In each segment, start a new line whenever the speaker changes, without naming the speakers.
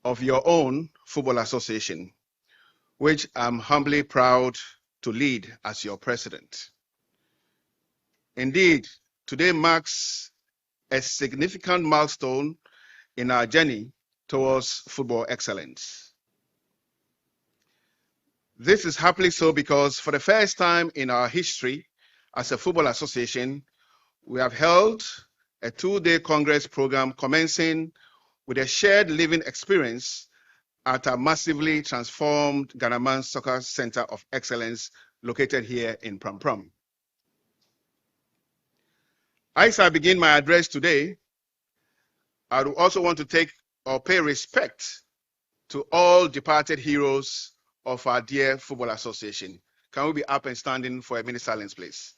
of your own football association, which I'm humbly proud to lead as your president. Indeed, today marks a significant milestone in our journey towards football excellence. This is happily so because for the first time in our history as a football association, we have held a two-day Congress program commencing with a shared living experience at a massively transformed Ghanaman Soccer Center of Excellence located here in Pram Pram. As I begin my address today, I would also want to pay respect to all departed heroes of our dear Football Association. Can we be up and standing for a minute silence, please?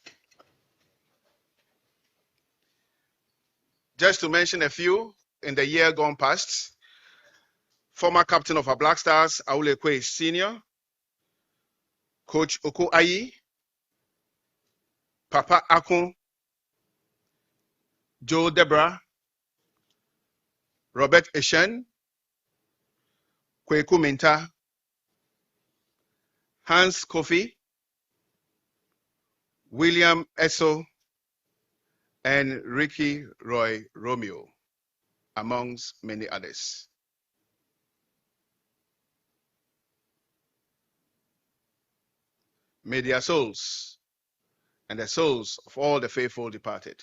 Just to mention a few, in the year gone past, former captain of our Black Stars, Aule Kwe Sr., Coach Oko Ayi, Papa Akun, Joe Debra, Robert Eshen, Kweku Minta, Hans Kofi, William Esso, and Ricky Roy Romeo, amongst many others. May their souls and the souls of all the faithful departed,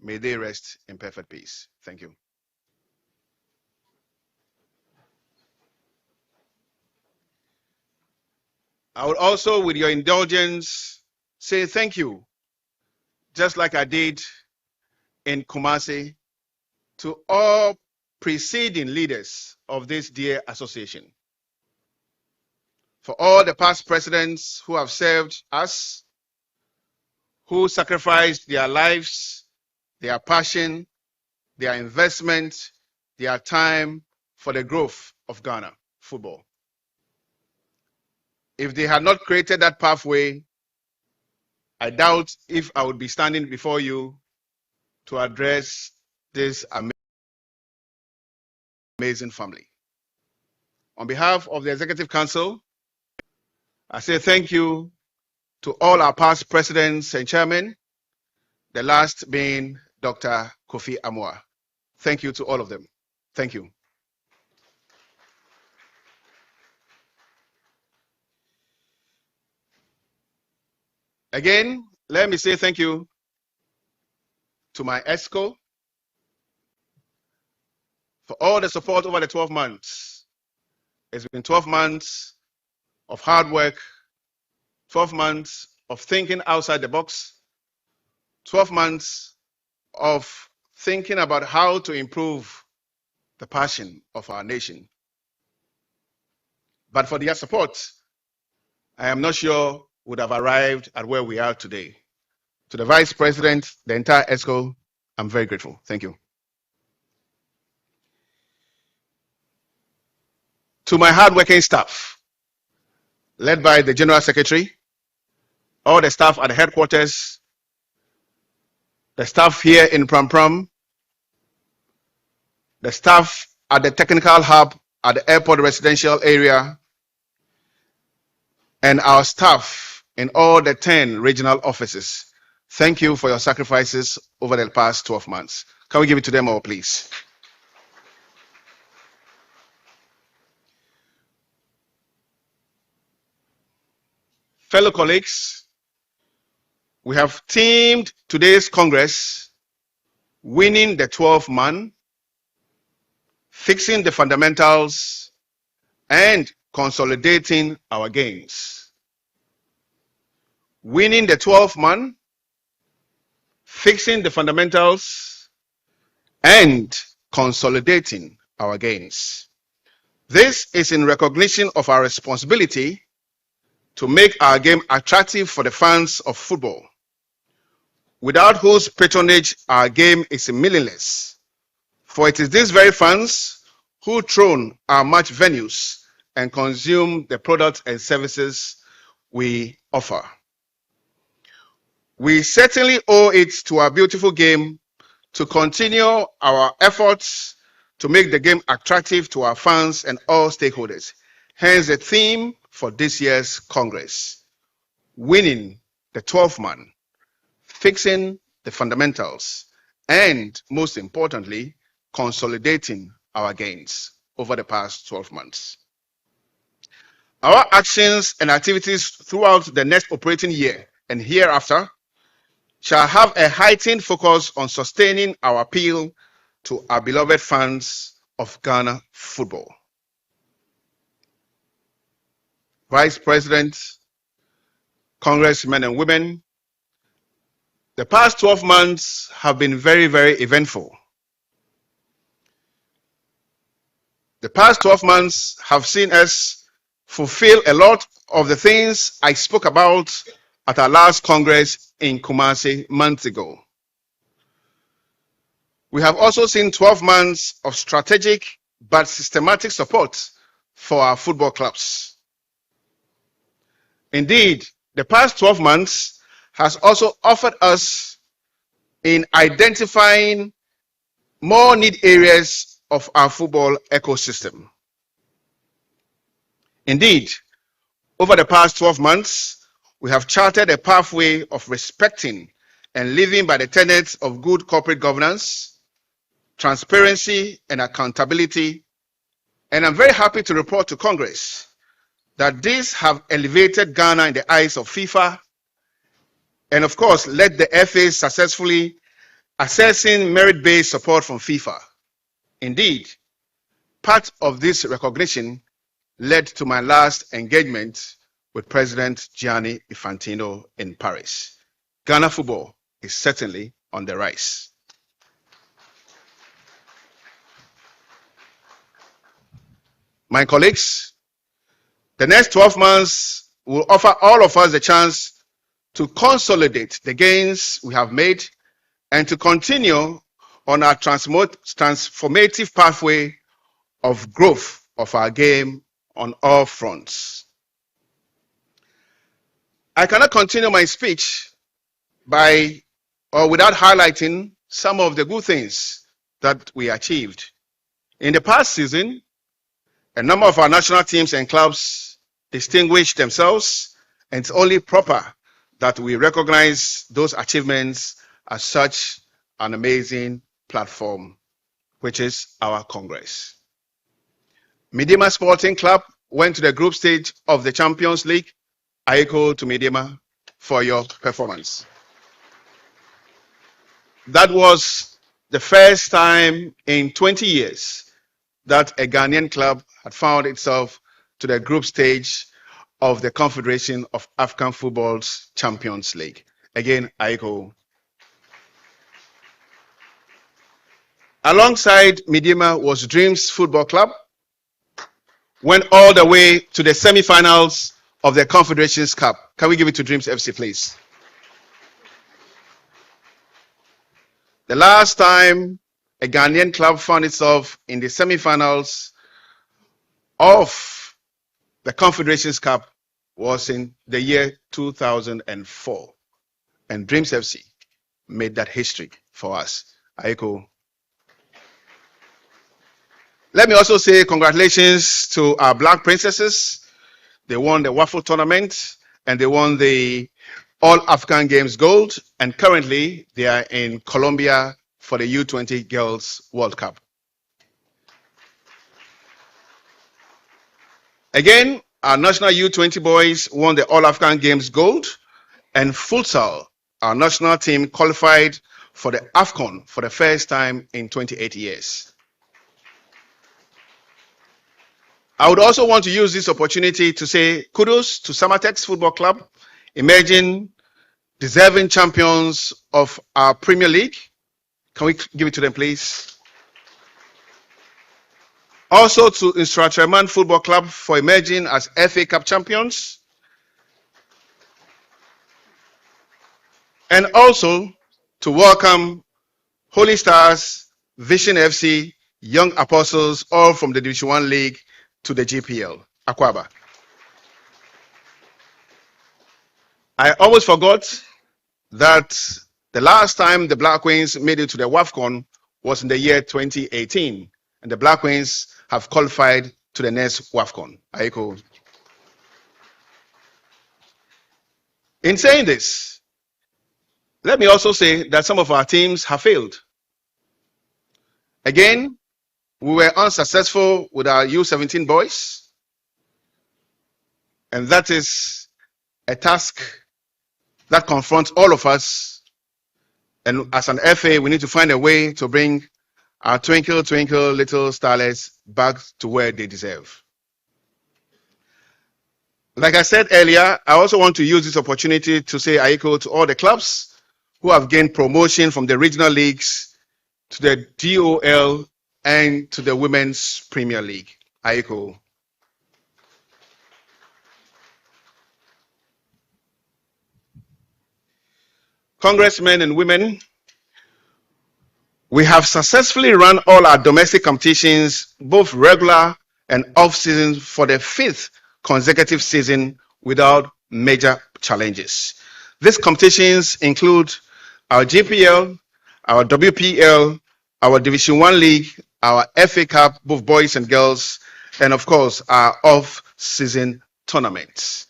may they rest in perfect peace. Thank you. I would also, with your indulgence, say thank you, just like I did in Kumasi, to all preceding leaders of this dear association. For all the past presidents who have served us, who sacrificed their lives, their passion, their investment, their time for the growth of Ghana football. If they had not created that pathway, I doubt if I would be standing before you to address this amazing family. On behalf of the Executive Council, I say thank you to all our past presidents and chairmen, the last being Dr. Kofi Amwa. Thank you to all of them. Thank you. Again, let me say thank you to my ESCO for all the support over the 12 months. It's been 12 months of hard work, 12 months of thinking outside the box, 12 months of thinking about how to improve the passion of our nation. But for their support, I am not sure would have arrived at where we are today. To the Vice President, the entire ESCO, I'm very grateful. Thank you. To my hardworking staff, led by the General Secretary, all the staff at the headquarters, the staff here in Pram Pram, the staff at the technical hub at the airport residential area, and our staff in all the 10 regional offices. Thank you for your sacrifices over the past 12 months. Can we give it to them all, please? Fellow colleagues, we have teamed today's Congress, winning the 12th man, fixing the fundamentals, and consolidating our gains. Winning the 12th man, fixing the fundamentals, and consolidating our gains. This is in recognition of our responsibility to make our game attractive for the fans of football, without whose patronage our game is meaningless. For it is these very fans who throne our match venues and consume the products and services we offer. We certainly owe it to our beautiful game to continue our efforts to make the game attractive to our fans and all stakeholders. Hence the theme for this year's Congress: winning the 12th man, fixing the fundamentals, and most importantly, consolidating our gains over the past 12 months. Our actions and activities throughout the next operating year and hereafter shall have a heightened focus on sustaining our appeal to our beloved fans of Ghana football. Vice President, Congressmen and women, the past 12 months have been very, very eventful. The past 12 months have seen us fulfill a lot of the things I spoke about at our last Congress in Kumasi months ago. We have also seen 12 months of strategic but systematic support for our football clubs. Indeed, the past 12 months has also offered us in identifying more need areas of our football ecosystem. Indeed, over the past 12 months, we have charted a pathway of respecting and living by the tenets of good corporate governance, transparency, and accountability. And I'm very happy to report to Congress that these have elevated Ghana in the eyes of FIFA, and of course, led the FA successfully assessing merit-based support from FIFA. Indeed, part of this recognition led to my last engagement with President Gianni Infantino in Paris. Ghana football is certainly on the rise. My colleagues, the next 12 months will offer all of us the chance to consolidate the gains we have made and to continue on our transformative pathway of growth of our game on all fronts. I cannot continue my speech without highlighting some of the good things that we achieved. In the past season, a number of our national teams and clubs distinguished themselves, and it's only proper that we recognize those achievements as such an amazing platform, which is our Congress. Midima Sporting Club went to the group stage of the Champions League. I echo to Midima for your performance. That was the first time in 20 years that a Ghanaian club had found itself to the group stage of the Confederation of African Football's Champions League. Again, I echo. Alongside Midima was Dreams Football Club, went all the way to the semi-finals of the Confederations Cup. Can we give it to Dreams FC, please? The last time a Ghanaian club found itself in the semi-finals of the Confederations Cup was in the year 2004. And Dreams FC made that history for us. I echo. Let me also say congratulations to our Black Princesses. They won the Waffle Tournament and they won the All African Games Gold. And currently they are in Colombia for the U20 Girls World Cup. Again, our national U20 boys won the All African Games Gold, and futsal, our national team, qualified for the AFCON for the first time in 28 years. I would also want to use this opportunity to say kudos to Samatex Football Club, emerging deserving champions of our Premier League. Can we give it to them, please? Also to Instratreman Football Club for emerging as FA Cup champions. And also to welcome Holy Stars, Vision FC, Young Apostles, all from the Division 1 League to the GPL, Akwaba. I almost forgot that the last time the Black Queens made it to the WAFCON was in the year 2018. and the Black Queens have qualified to the next WAFCON. Aiko. In saying this, let me also say that some of our teams have failed. Again, we were unsuccessful with our U17 boys, and that is a task that confronts all of us. And as an FA, we need to find a way to bring our twinkle, twinkle, little starlets back to where they deserve. Like I said earlier, I also want to use this opportunity to say Aiko to all the clubs who have gained promotion from the regional leagues to the DOL and to the Women's Premier League. Aiko. Congressmen and women, we have successfully run all our domestic competitions, both regular and off-season, for the 5th consecutive season without major challenges. These competitions include our GPL, our WPL, our Division 1 League, our FA Cup, both boys and girls, and of course, our off-season tournaments.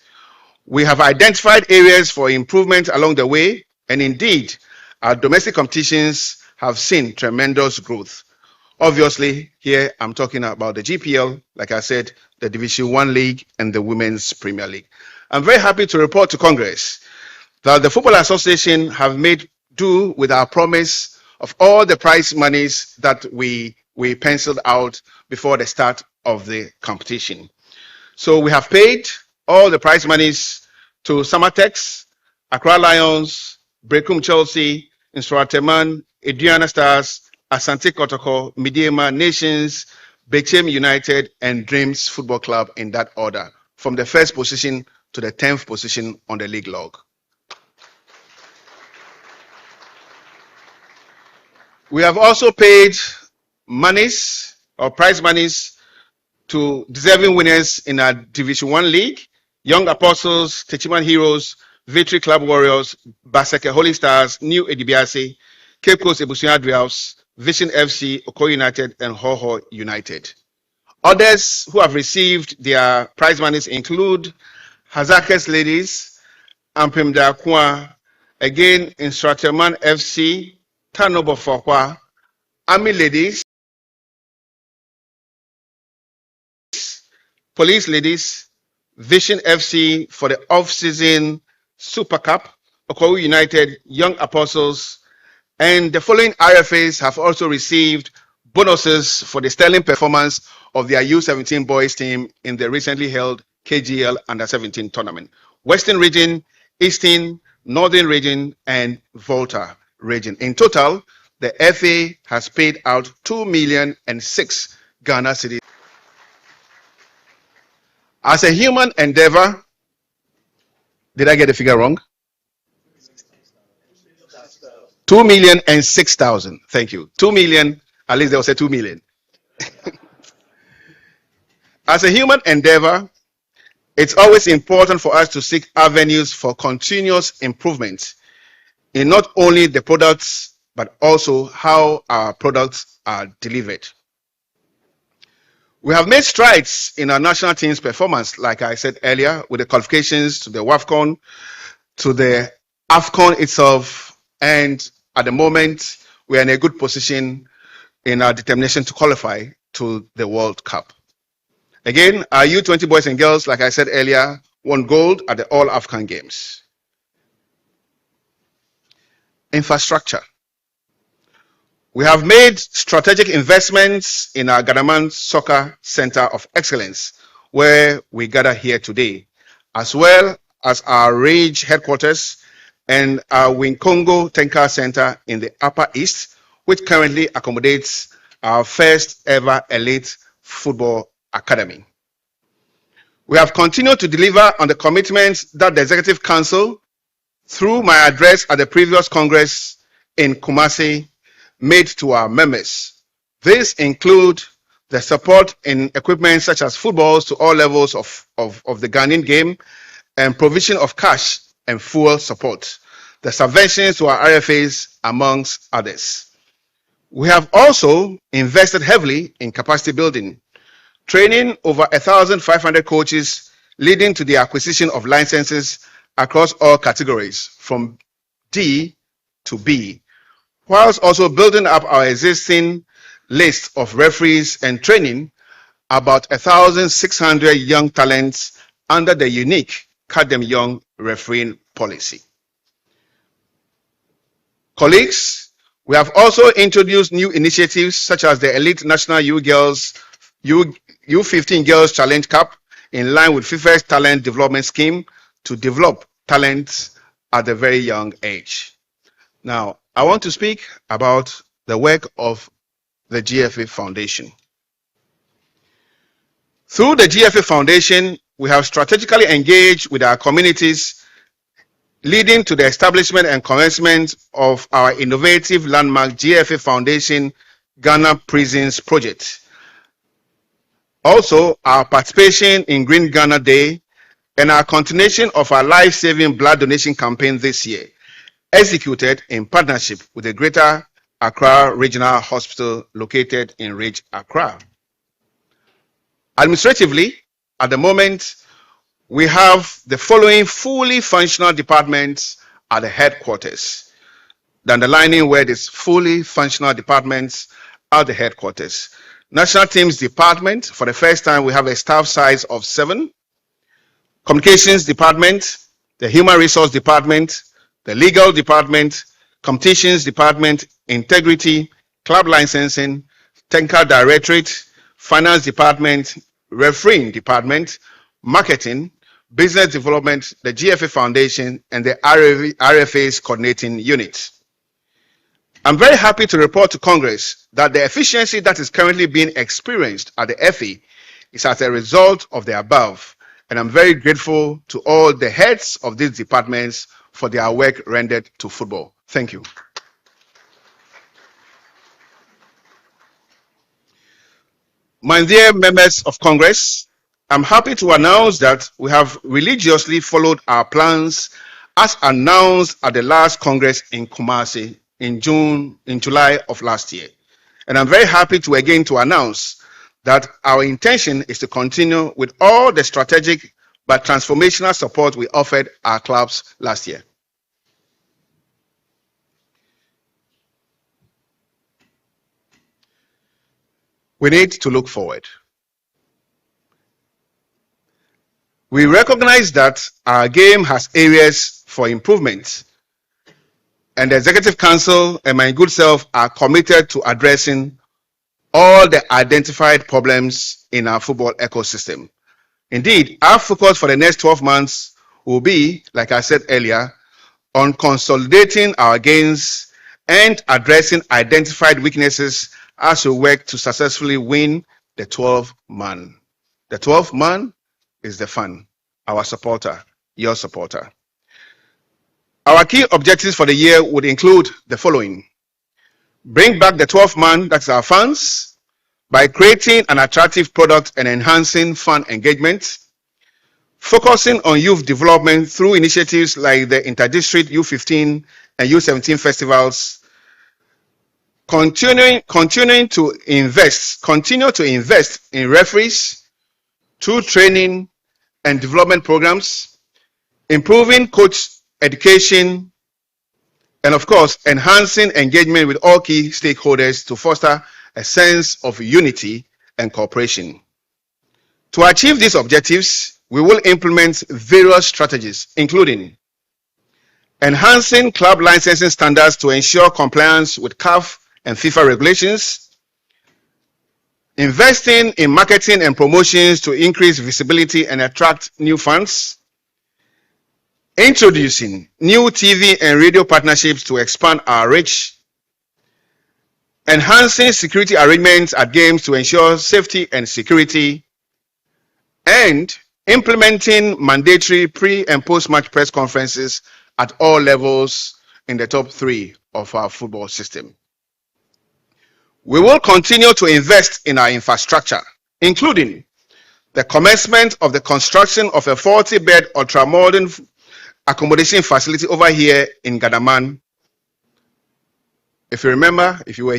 We have identified areas for improvement along the way, and indeed, our domestic competitions have seen tremendous growth. Obviously, here I'm talking about the GPL, like I said, the Division 1 League and the Women's Premier League. I'm very happy to report to Congress that the Football Association have made do with our promise of all the prize monies that we penciled out before the start of the competition. So we have paid all the prize monies to Samatex, Accra Lions, Brekum Chelsea, Instrateman, Adriana Stars, Asante Kotoko, Midiema Nations, Bechem United, and Dreams Football Club in that order, from the 1st position to the 10th position on the league log. We have also paid monies or prize monies to deserving winners in our Division 1 League, Young Apostles, Techiman Heroes, Victory Club Warriors, Baseke Holy Stars, New Edibiase, Cape Coast Ebusian Adrials, Vision FC, Oko United, and Hoho United. Others who have received their prize monies include Hazakes Ladies, Ampimda Kwa, again Instrateman FC, Tanobo Fokwa, Army Ladies, Police Ladies, Vision FC for the off-season Super Cup, Okowu United, Young Apostles, and the following IFAs have also received bonuses for the sterling performance of their U17 boys team in the recently held KGL Under-17 tournament. Western Region, Eastern, Northern Region, and Volta Region. In total, the FA has paid out 2,006,000 Ghana cedis. As a human endeavor, did I get the figure wrong? 2,006,000. Thank you. 2 million, at least they will say 2 million. As a human endeavor, it's always important for us to seek avenues for continuous improvement in not only the products, but also how our products are delivered. We have made strides in our national team's performance, like I said earlier, with the qualifications to the WAFCON, to the AFCON itself, and at the moment, we are in a good position in our determination to qualify to the World Cup. Again, our U20 boys and girls, like I said earlier, won gold at the All African Games. Infrastructure. We have made strategic investments in our Gadaman Soccer Center of Excellence, where we gather here today, as well as our Rage headquarters and our Winkongo Tenka Center in the Upper East, which currently accommodates our first ever elite football academy. We have continued to deliver on the commitments that the Executive Council, through my address at the previous Congress in Kumasi, made to our members. These include the support in equipment such as footballs to all levels of the Ghanaian game, and provision of cash and fuel support, the subventions to our RFAs, amongst others. We have also invested heavily in capacity building, training over 1,500 coaches, leading to the acquisition of licenses across all categories from D to B, whilst also building up our existing list of referees and training about 1,600 young talents under the unique Cut Them Young refereeing policy. Colleagues, we have also introduced new initiatives such as the Elite National U15 Girls Challenge Cup in line with FIFA's Talent Development Scheme to develop talents at a very young age. Now, I want to speak about the work of the GFA Foundation. Through the GFA Foundation, we have strategically engaged with our communities, leading to the establishment and commencement of our innovative landmark GFA Foundation Ghana Prisons project. Also, our participation in Green Ghana Day and our continuation of our life-saving blood donation campaign this year, executed in partnership with the Greater Accra Regional Hospital located in Ridge, Accra. Administratively, at the moment, we have the following fully functional departments at the headquarters. The underlining word is fully functional departments at the headquarters. National Teams Department, for the first time, we have a staff size of 7. Communications Department, the Human Resource Department, the Legal Department, Competitions Department, Integrity, Club Licensing, Technical Directorate, Finance Department, Refereeing Department, Marketing, Business Development, the GFA Foundation, and the RFA's Coordinating Unit. I'm very happy to report to Congress that the efficiency that is currently being experienced at the FA is as a result of the above, and I'm very grateful to all the heads of these departments for their work rendered to football. Thank you. My dear members of Congress, I'm happy to announce that we have religiously followed our plans as announced at the last Congress in Kumasi in July of last year. And I'm very happy to again to announce that our intention is to continue with all the strategic but transformational support we offered our clubs last year. We need to look forward. We recognize that our game has areas for improvement, and the Executive Council and my good self are committed to addressing all the identified problems in our football ecosystem. Indeed, our focus for the next 12 months will be, like I said earlier, on consolidating our gains and addressing identified weaknesses as we work to successfully win the 12-man. The 12-man is the fun, our supporter, your supporter. Our key objectives for the year would include the following. Bring back the 12-man, that's our fans, by creating an attractive product and enhancing fan engagement, focusing on youth development through initiatives like the Inter-District U15 and U17 festivals, continue to invest in referees through training and development programs, improving coach education, and of course, enhancing engagement with all key stakeholders to foster a sense of unity and cooperation. To achieve these objectives, we will implement various strategies, including enhancing club licensing standards to ensure compliance with CAF and FIFA regulations, investing in marketing and promotions to increase visibility and attract new fans, introducing new TV and radio partnerships to expand our reach, enhancing security arrangements at games to ensure safety and security, and implementing mandatory pre- and post-match press conferences at all levels in the top 3 of our football system. We will continue to invest in our infrastructure, including the commencement of the construction of a 40-bed ultra-modern accommodation facility over here in Gadaman. If you remember, if you were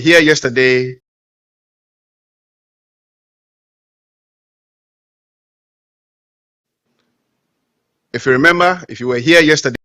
here yesterday,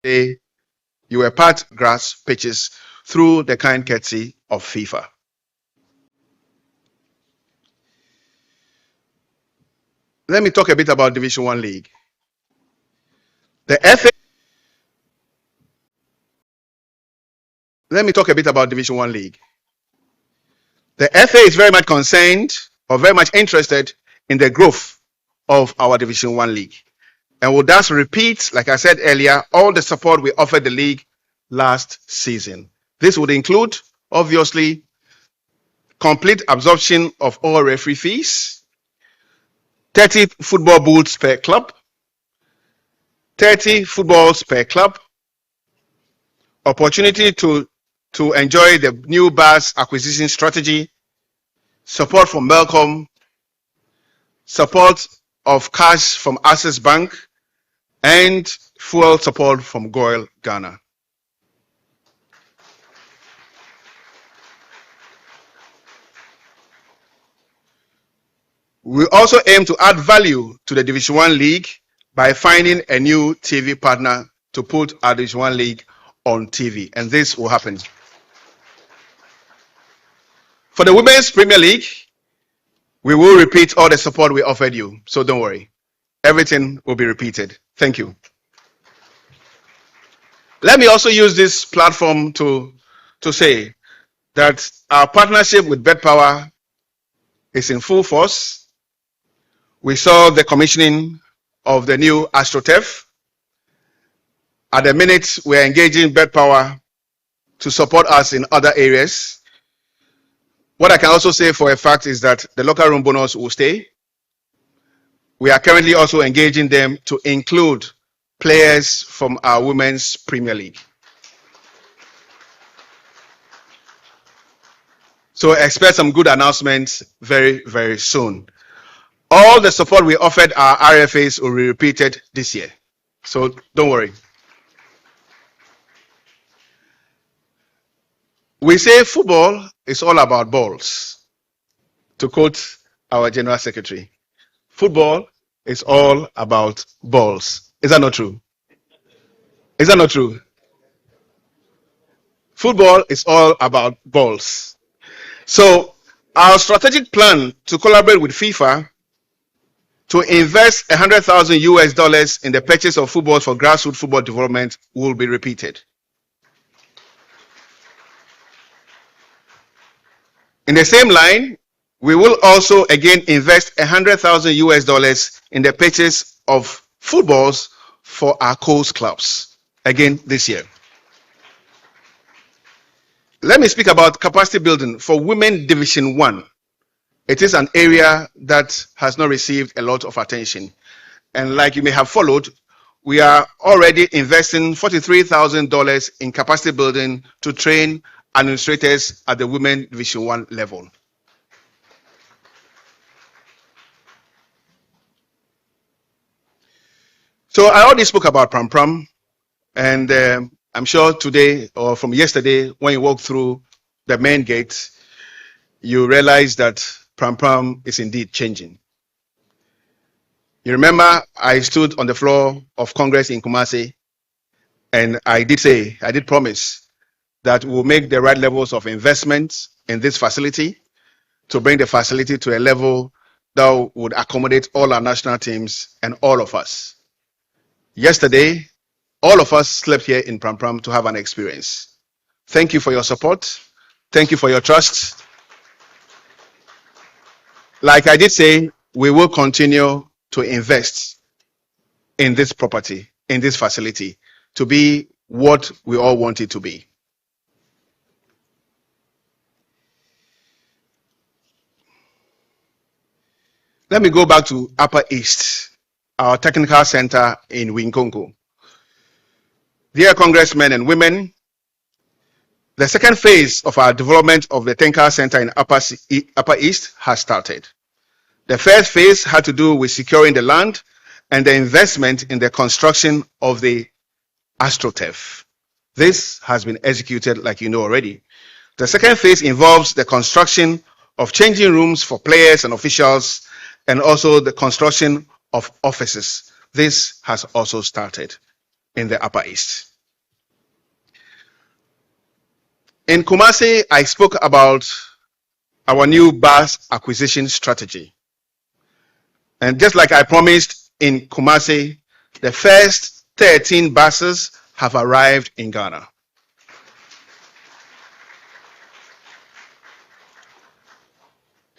you were part grass pitches through the kind courtesy of FIFA. Let me talk a bit about Division 1 League. The FA Let me talk a bit about Division 1 League. The FA is very much concerned or very much interested in the growth of our Division 1 League, and will thus repeat, like I said earlier, all the support we offered the league last season. This would include, obviously, complete absorption of all referee fees, 30 football booths per club, 30 footballs per club, opportunity to enjoy the new bus acquisition strategy, support from Melcom, support of cash from Access Bank, and fuel support from Goil Ghana. We also aim to add value to the Division 1 League by finding a new TV partner to put our Division 1 League on TV, and this will happen. For the Women's Premier League, we will repeat all the support we offered you, so don't worry. Everything will be repeated. Thank you. Let me also use this platform to say that our partnership with BetPower is in full force. We saw the commissioning of the new AstroTurf. At the minute, we're engaging BetPower to support us in other areas. What I can also say for a fact is that the locker room bonus will stay. We are currently also engaging them to include players from our Women's Premier League. So expect some good announcements very, very soon. All the support we offered our RFAs will be repeated this year. So don't worry. We say football is all about balls, to quote our General Secretary. Football is all about balls. Is that not true? Is that not true? Football is all about balls. So our strategic plan to collaborate with FIFA to invest $100,000 in the purchase of footballs for grassroots football development will be repeated. In the same line, we will also again invest $100,000 in the purchase of footballs for our coast clubs again this year. Let me speak about capacity building for Women Division 1. It is an area that has not received a lot of attention. And like you may have followed, we are already investing $43,000 in capacity building to train administrators at the Women Division 1 level. So I already spoke about Pram Pram, and I'm sure today or from yesterday, when you walk through the main gate, you realize that Pram Pram is indeed changing. You remember I stood on the floor of Congress in Kumasi, and I did promise that we'll make the right levels of investment in this facility to bring the facility to a level that would accommodate all our national teams and all of us. Yesterday, all of us slept here in Pram Pram to have an experience. Thank you for your support. Thank you for your trust. Like I did say, we will continue to invest in this property, in this facility, to be what we all want it to be. Let me go back to Upper East, our technical center in Winkonko. Dear congressmen and women, the second phase of our development of the technical center in Upper East has started. The first phase had to do with securing the land and the investment in the construction of the AstroTurf. This has been executed, like you know already. The second phase involves the construction of changing rooms for players and officials, and also the construction of offices. This has also started in the Upper East. In Kumasi, I spoke about our new bus acquisition strategy. And just like I promised in Kumasi, the first 13 buses have arrived in Ghana.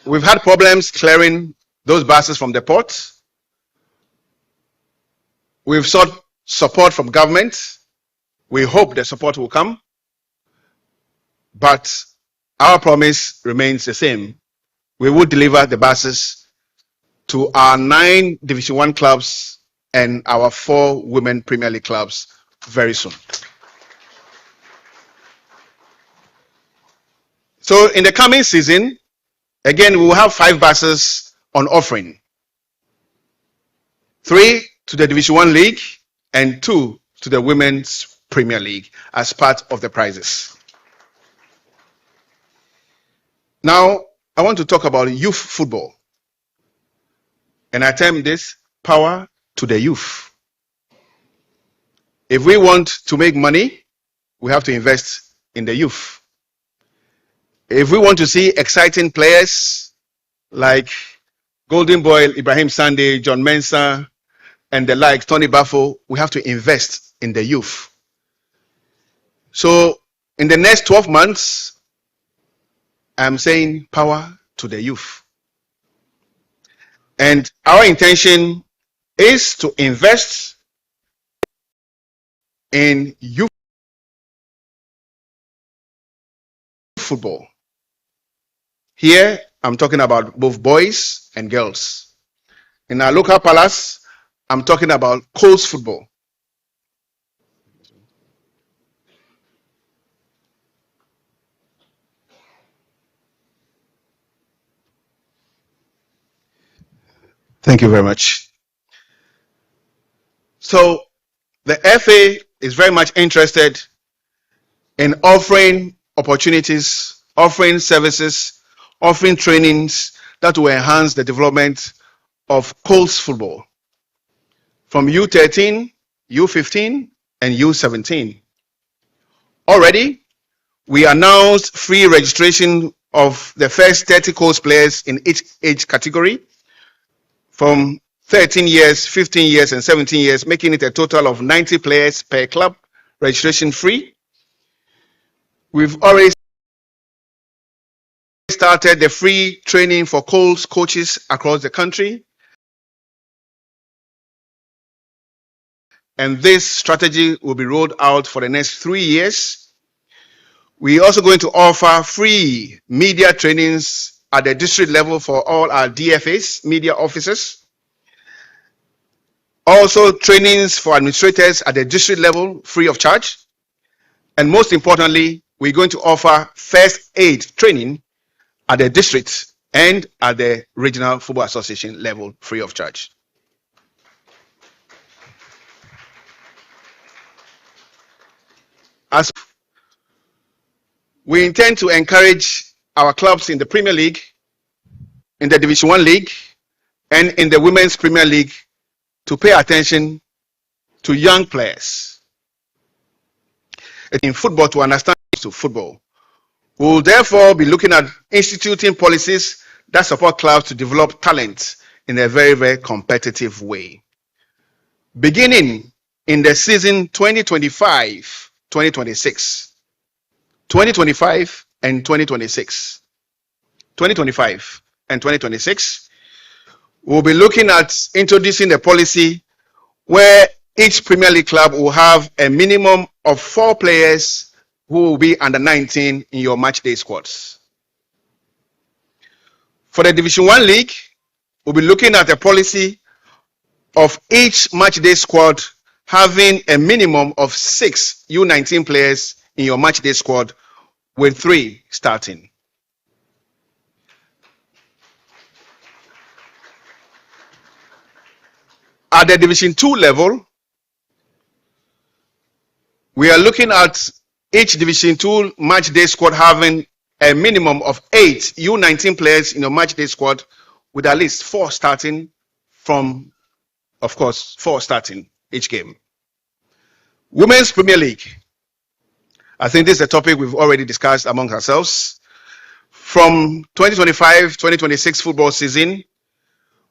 We've had problems clearing those buses from the port. We've sought support from government. We hope the support will come. But our promise remains the same. We will deliver the buses to our 9 Division 1 clubs and our 4 Women Premier League clubs very soon. So in the coming season, again, we will have 5 buses on offering. 3 to the Division 1 League and 2 to the Women's Premier League as part of the prizes. Now, I want to talk about youth football. And I term this power to the youth. If we want to make money, we have to invest in the youth. If we want to see exciting players like Golden Boy, Ibrahim Sande, John Mensah, and the like, Tony Baffo, we have to invest in the youth. So in the next 12 months, I'm saying power to the youth. And our intention is to invest in youth football. Here, I'm talking about both boys and girls. In our local palace, I'm talking about coast football. Thank you very much. So the FA is very much interested in offering opportunities, offering services, offering trainings that will enhance the development of coast football from U13, U15, and U17. Already, we announced free registration of the first 30 coast players in each age category, from 13 years, 15 years, and 17 years, making it a total of 90 players per club, registration free. We've already started the free training for coaches across the country. And this strategy will be rolled out for the next 3 years. We're also going to offer free media trainings at the district level for all our DFAs, media officers. Also trainings for administrators at the district level, free of charge. And most importantly, we're going to offer first aid training at the district and at the regional football association level, free of charge. As we intend to encourage our clubs in the Premier League, in the Division 1 League, and in the Women's Premier League to pay attention to young players in football, to understand football. We will therefore be looking at instituting policies that support clubs to develop talent in a very, very competitive way. Beginning in the season 2025-2026. 2025 and 2026. 2025 and 2026. We'll be looking at introducing a policy where each Premier League club will have a minimum of 4 players who will be under 19 in your match day squads. For the Division 1 League, we'll be looking at a policy of each match day squad having a minimum of 6 U19 players in your match day squad, with 3 starting. At the Division 2 level, we are looking at each Division 2 match day squad having a minimum of 8 U19 players in your match day squad, with at least 4 starting from, of course, 4 starting each game. Women's Premier League. I think this is a topic we've already discussed among ourselves. From 2025-2026 football season,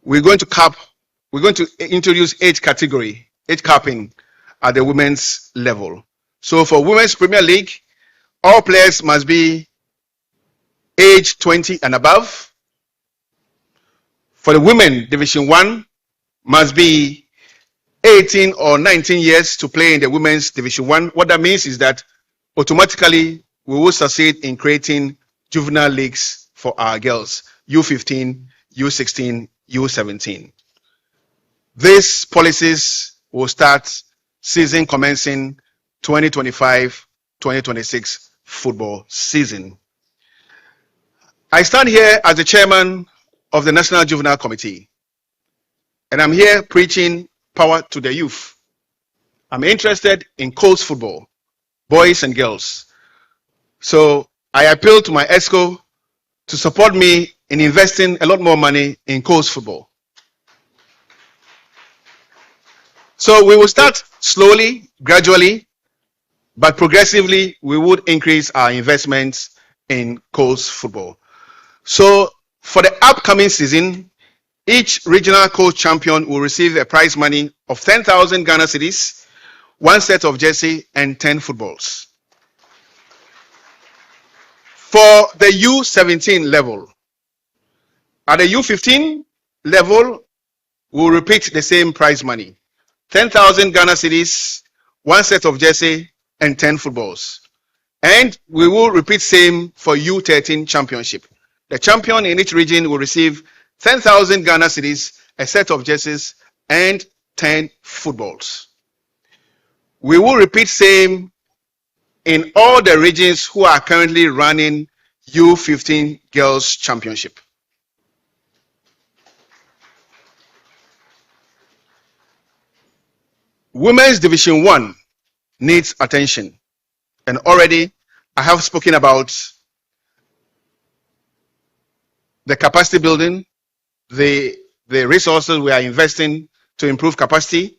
we're going to introduce age capping at the women's level. So for Women's Premier League, all players must be age 20 and above. For the Women Division 1, must be 18 or 19 years to play in the Women's Division 1. What that means is that automatically we will succeed in creating juvenile leagues for our girls, U15, U16, U17. These policies will start season commencing 2025-2026 football season. I stand here as the chairman of the National Juvenile Committee, and I'm here preaching power to the youth. I'm interested in coast football, boys and girls. So I appeal to my ESCO to support me in investing a lot more money in coast football. So we will start slowly, gradually, but progressively we would increase our investments in coast football. So for the upcoming season, each regional coast champion will receive a prize money of 10,000 Ghana cedis, 1 set of jersey, and 10 footballs. For the U17 level, at the U15 level, we'll repeat the same prize money. 10,000 Ghana cedis, 1 set of jersey, and 10 footballs. And we will repeat same for U13 championship. The champion in each region will receive 10,000 Ghana cedis, a set of jerseys, and 10 footballs. We will repeat same in all the regions who are currently running U15 Girls Championship. Women's Division 1 needs attention. And already I have spoken about the capacity building, the resources we are investing to improve capacity.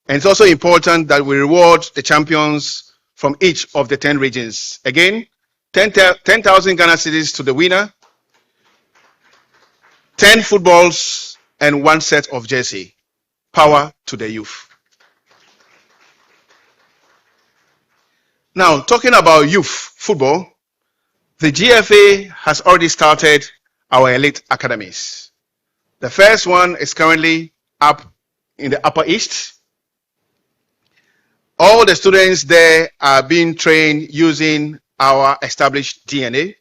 And it's also important that we reward the champions from each of the 10 regions. Again, 10,000 Ghana cedis to the winner, 10 footballs, and 1 set of jersey. Power to the youth. Now, talking about youth football, the GFA has already started our elite academies. The first one is currently up in the Upper East. All the students there are being trained using our established DNA.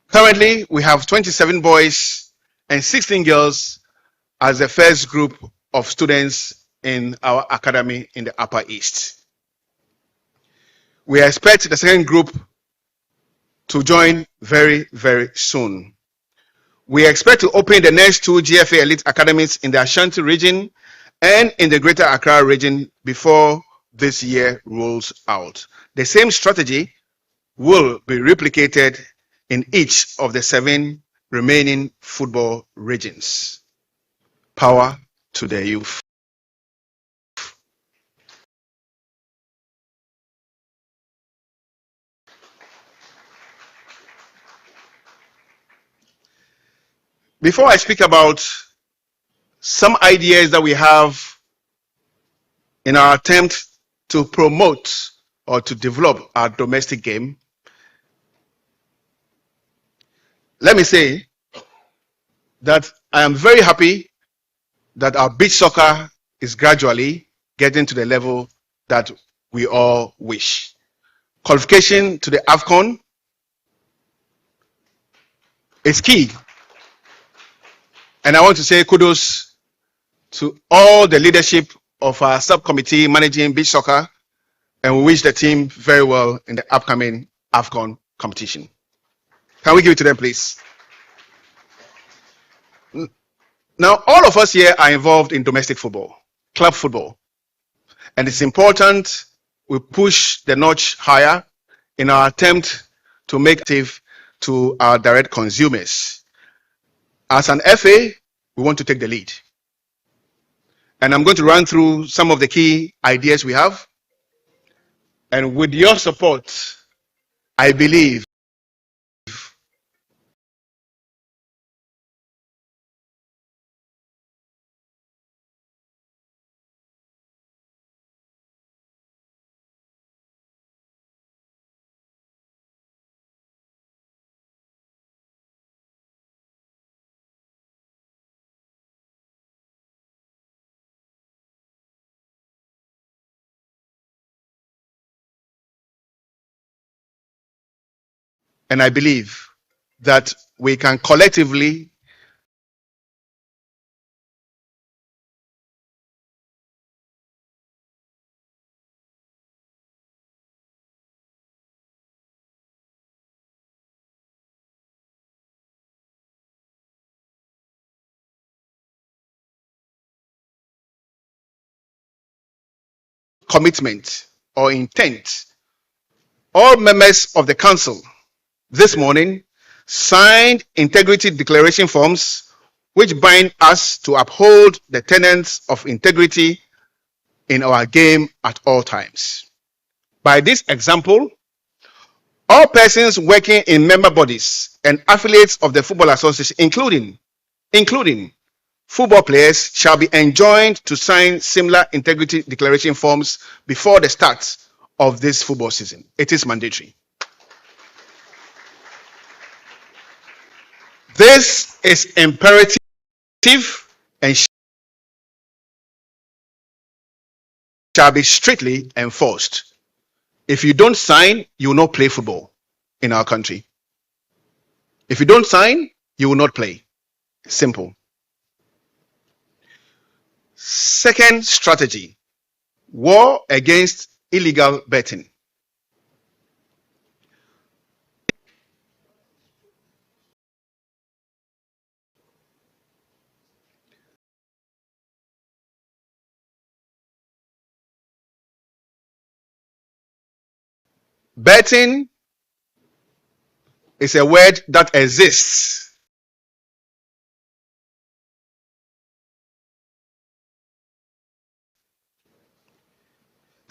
Currently, we have 27 boys and 16 girls as the first group of students in our academy in the Upper East. We expect the second group to join very, very soon. We expect to open the next 2 GFA Elite Academies in the Ashanti region and in the Greater Accra region before this year rolls out. The same strategy will be replicated in each of the 7 remaining football regions. Power to the youth. Before I speak about some ideas that we have in our attempt to promote or to develop our domestic game, let me say that I am very happy that our beach soccer is gradually getting to the level that we all wish. Qualification to the AFCON is key. And I want to say kudos to all the leadership of our subcommittee managing beach soccer, and we wish the team very well in the upcoming AFCON competition. Can we give it to them, please? Now, all of us here are involved in domestic football, club football, and it's important we push the notch higher in our attempt to make it to our direct consumers. As an FA, we want to take the lead. And I'm going to run through some of the key ideas we have. And with your support, I believe and I believe that we can collectively commitment or intent. All members of the council this morning signed integrity declaration forms which bind us to uphold the tenets of integrity in our game at all times. By this example, all persons working in member bodies and affiliates of the Football Association, including football players, shall be enjoined to sign similar integrity declaration forms before the start of this football season. It is mandatory. This is imperative and shall be strictly enforced. If you don't sign, you will not play football in our country. If you don't sign, you will not play. Simple. Second strategy, war against illegal betting. Betting is a word that exists.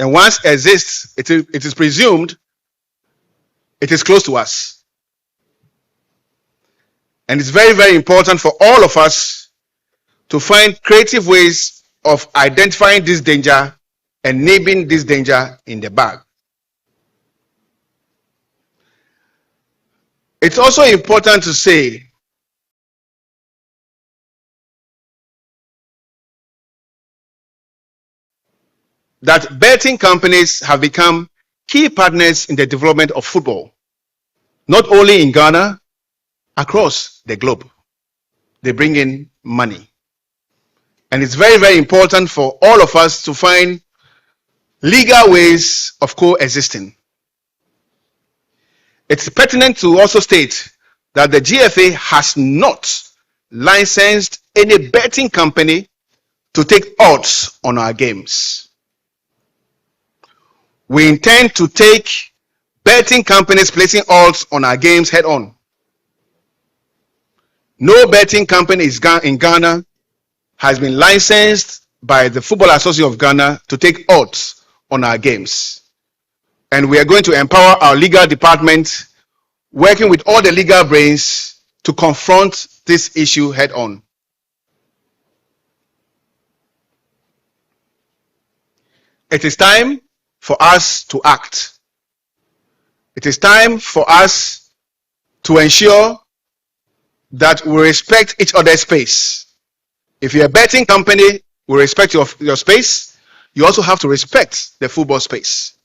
And once exists, it is presumed it is close to us. And it's very, very important for all of us to find creative ways of identifying this danger and nibbling this danger in the bud. It's also important to say that betting companies have become key partners in the development of football, not only in Ghana, across the globe. They bring in money. And it's very, very important for all of us to find legal ways of coexisting. It's pertinent to also state that the GFA has not licensed any betting company to take odds on our games. We intend to take betting companies placing odds on our games head on. No betting company in Ghana has been licensed by the Football Association of Ghana to take odds on our games. And we are going to empower our legal department, working with all the legal brains, to confront this issue head on. It is time for us to act. It is time for us to ensure that we respect each other's space. If you're a betting company, we respect your space. You also have to respect the football space.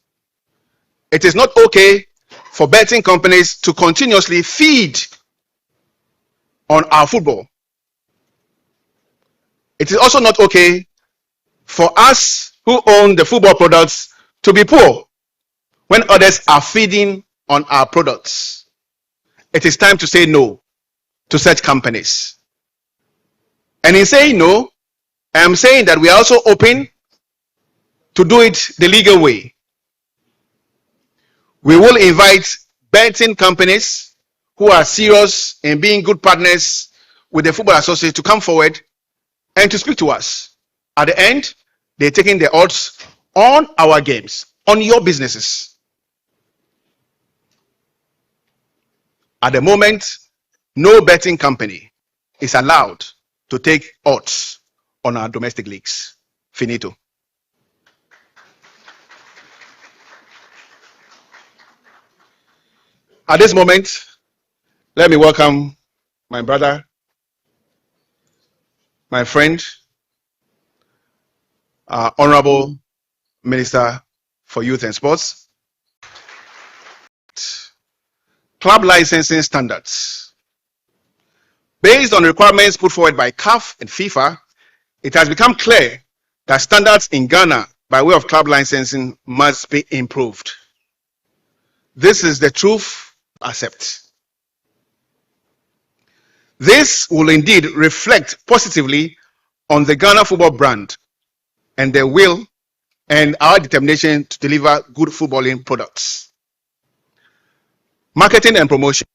It is not okay for betting companies to continuously feed on our football. It is also not okay for us who own the football products to be poor when others are feeding on our products. It is time to say no to such companies. And in saying no, I am saying that we are also open to do it the legal way. We will invite betting companies who are serious in being good partners with the Football Association to come forward and to speak to us. At the end, they're taking the odds on our games, on your businesses. At the moment, no betting company is allowed to take odds on our domestic leagues. Finito. At this moment, let me welcome my brother, my friend, Honorable Minister for Youth and Sports. Club licensing standards. Based on requirements put forward by CAF and FIFA, it has become clear that standards in Ghana by way of club licensing must be improved. This is the truth accept. This will indeed reflect positively on the Ghana football brand and their will and our determination to deliver good footballing products. Marketing and promotion.